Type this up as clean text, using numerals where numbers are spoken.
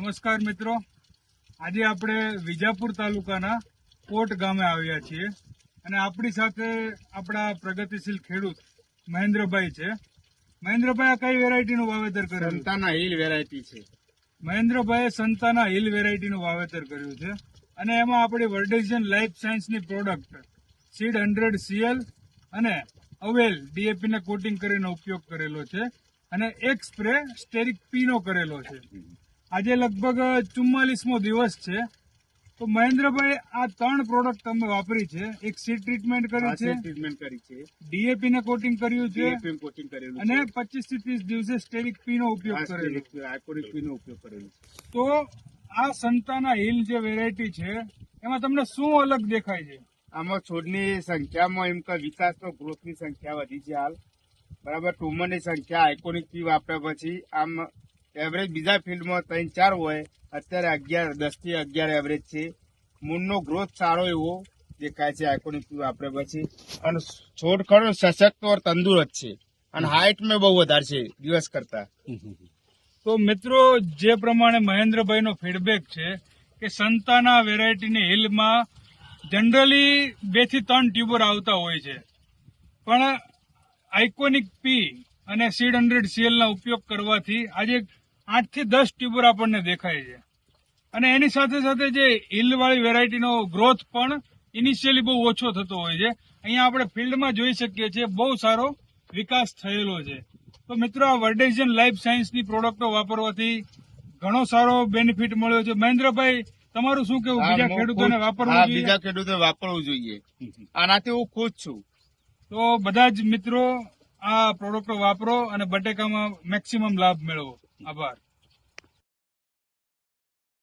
નમસ્કાર મિત્રો, આજે આપણે વિજાપુર તાલુકાના કોટ ગામે આવ્યા છીએ અને આપણી સાથે આપણા પ્રગતિશીલ ખેડૂત મહેન્દ્રભાઈ છે. મહેન્દ્રભાઈ, આ કઈ વેરાયટીનું વાવેતર કર્યું? સંતાના હિલ વેરાયટી છે. મહેન્દ્રભાઈએ સંતાના હિલ વેરાયટીનું વાવેતર કર્યું છે અને એમાં આપણી વર્ડેઝન લાઈફ સાયન્સની પ્રોડક્ટ સીડ 100 CL અને અવેલ DAP ને કોટિંગ કરીને ઉપયોગ કરેલો છે અને એક સ્પ્રે સ્ટેરિક પીનો કરેલો છે. આજે લગભગ 44મો દિવસ છે. તો મહેન્દ્રભાઈ, આ 3 પ્રોડક્ટ તમે વાપરી છે. એક સીડ ટ્રીટમેન્ટ કરી છે, DAP ને કોટિંગ કર્યું છે અને 25 થી 30 દિવસે સ્ટેરિક પી નો ઉપયોગ કરેલો. તો આ સંતાના હિલ જે વેરાયટી છે એમાં તમને શું અલગ દેખાય છે? આમાં છોડની સંખ્યામાં એમ કે વિકાસનો ગ્રોથની સંખ્યા વધી છે. હાલ બરાબર ટ્યુમરની સંખ્યા આઇકોનિક પી વાપર્યા પછી આમ એવરેજ બીજા ફિલ્ડમાં 3-4 હોય, અત્યારે 10 થી 11 એવરેજ છે. મૂળનો ગ્રોથ સારો એવો દેખાય છે આઇકોનિક પી વાપર્યા પછી. અને છોડ ખરો સશક્ત ઓર તંદુરસ્ત છે અને હાઇટ મેં બહુ વધારે છે દિવસ કરતા. તો મિત્રો, જે પ્રમાણે મહેન્દ્રભાઈનો ફીડબેક છે કે સંતાના વેરાયટીની હિલમાં જનરલી 2 થી 3 ટ્યુબર આવતા હોય છે, પણ આઇકોનિક પી અને સીડ 100 CL ના ઉપયોગ કરવાથી આજે 8 થી 10 ટ્યુબર આપણને દેખાય છે. અને એની સાથે સાથે જે હિલવાળી વેરાયટીનો ગ્રોથ પણ ઇનિશિયલી બહુ ઓછો થતો હોય છે. અહીંયા આપણે ફિલ્ડમાં જોઈ શકીએ છીએ બહુ સારો વિકાસ થયેલો છે. તો મિત્રો, આ વર્ડેઝન લાઈફ સાયન્સની પ્રોડક્ટો વાપરવાથી ઘણો સારો બેનિફિટ મળ્યો છે. મહેન્દ્રભાઈ, તમારું શું કેવું? બીજા ખેડૂતોને વાપરવું જોઈએ? બીજા ખેડૂતોને વાપરવું જોઈએ. આનાથી હું ખુશ છું. તો બધા જ મિત્રો આ પ્રોડક્ટો વાપરો અને બટેકામાં મેક્સિમમ લાભ મેળવો. આભાર.